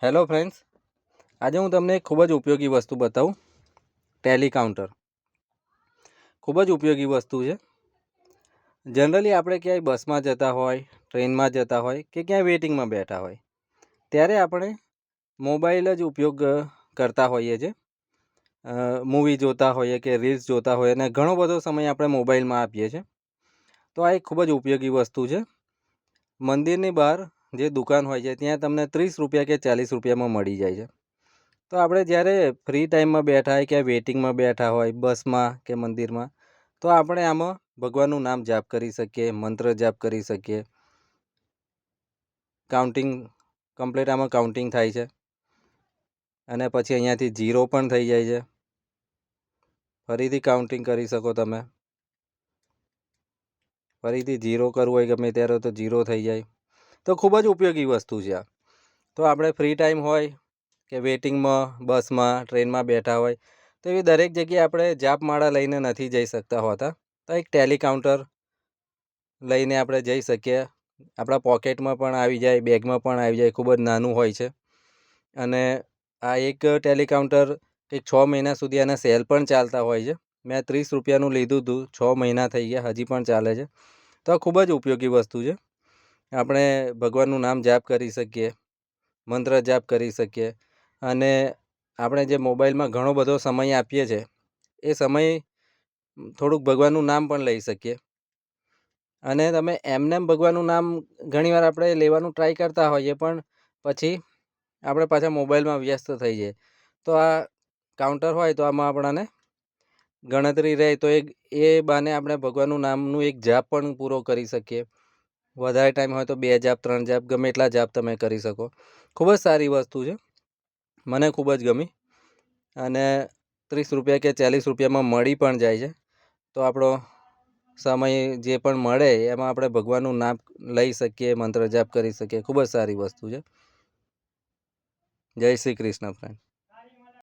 Hello friends, આજે હું તમને એક ખૂબ જ ઉપયોગી વસ્તુ બતાવું. ટેલી કાઉન્ટર ખૂબ જ ઉપયોગી વસ્તુ છે. જનરલી આપણે ક્યાંય બસમાં જતા હોય, ટ્રેનમાં જતા હોય કે ક્યાંય વેઇટિંગમાં બેઠા હોય ત્યારે આપણે મોબાઈલ જ ઉપયોગ કરતા હોઈએ છીએ. મૂવી જોતા હોઈએ કે રીલ્સ જોતા હોઈએ અને ઘણો બધો સમય આપણે મોબાઈલમાં આપીએ છીએ. તો આ એક ખૂબ જ ઉપયોગી વસ્તુ છે. મંદિરની બહાર જે દુકાન હોય છે ત્યાં તમને 30 રૂપિયા કે 40 રૂપિયામાં મળી જાય છે. તો આપણે જ્યારે ફ્રી ટાઈમમાં બેઠા હોય કે વેઇટિંગમાં બેઠા હોય બસમાં કે મંદિરમાં, તો આપણે આમાં ભગવાનનું નામ જાપ કરી શકીએ, મંત્ર જાપ કરી શકીએ. કાઉન્ટિંગ કમ્પ્લીટ આમાં કાઉન્ટિંગ થાય છે અને પછી અહીંયાથી 0 પણ થઈ જાય છે. ફરીથી કાઉન્ટિંગ કરી શકો તમે. ફરીથી 0 કરવું હોય ગમે ત્યારે તો 0 થઈ જાય. તો ખૂબ જ ઉપયોગી વસ્તુ છે આ. તો આપણે ફ્રી ટાઈમ હોય કે વેઇટિંગમાં બસમાં ટ્રેનમાં બેઠા હોય તો એવી દરેક જગ્યાએ આપણે જાપમાળા લઈને નથી જઈ શકતા હોતા. તો એક ટેલી કાઉન્ટર લઈને આપણે જઈ શકીએ. આપણા પોકેટમાં પણ આવી જાય, બેગમાં પણ આવી જાય. ખૂબ જ નાનું હોય છે અને આ એક ટેલી કાઉન્ટર કંઈક 6 મહિના સુધી આના સેલ પણ ચાલતા હોય છે. મેં 30 રૂપિયાનું લીધું હતું, 6 મહિના થઈ ગયા, હજી પણ ચાલે છે. તો આ ખૂબ જ ઉપયોગી વસ્તુ છે. આપણે ભગવાનનું નામ જાપ કરી શકીએ, મંત્ર જાપ કરી શકીએ અને આપણે જે મોબાઈલમાં ઘણો બધો સમય આપીએ છીએ એ સમય થોડુંક ભગવાનનું નામ પણ લઈ શકીએ. અને તમે એમનેમ ભગવાનનું નામ ઘણીવાર આપણે લેવાનું ટ્રાય કરતા હોઈએ પણ પછી આપણે પાછા મોબાઈલમાં વ્યસ્ત થઈ જઈએ. તો આ કાઉન્ટર હોય તો આમાં આપણાને ગણતરી રહે તો એ બાને આપણે ભગવાનનું નામનું એક જાપ પણ પૂરો કરી શકીએ. વધારે ટાઈમ હોય તો 2 જાપ 3 જાપ ગમે એટલા જાપ તમે કરી શકો. ખૂબ જ સારી વસ્તુ છે, મને ખૂબ જ ગમી અને 30 રૂપિયા કે 40 રૂપિયામાં મળી પણ જાય છે. તો આપણો સમય જે પણ મળે એમાં આપણે ભગવાનનું નામ લઈ શકીએ, મંત્ર જાપ કરી શકીએ. ખૂબ જ સારી વસ્તુ છે. જય શ્રી કૃષ્ણ ફ્રેન્ડ.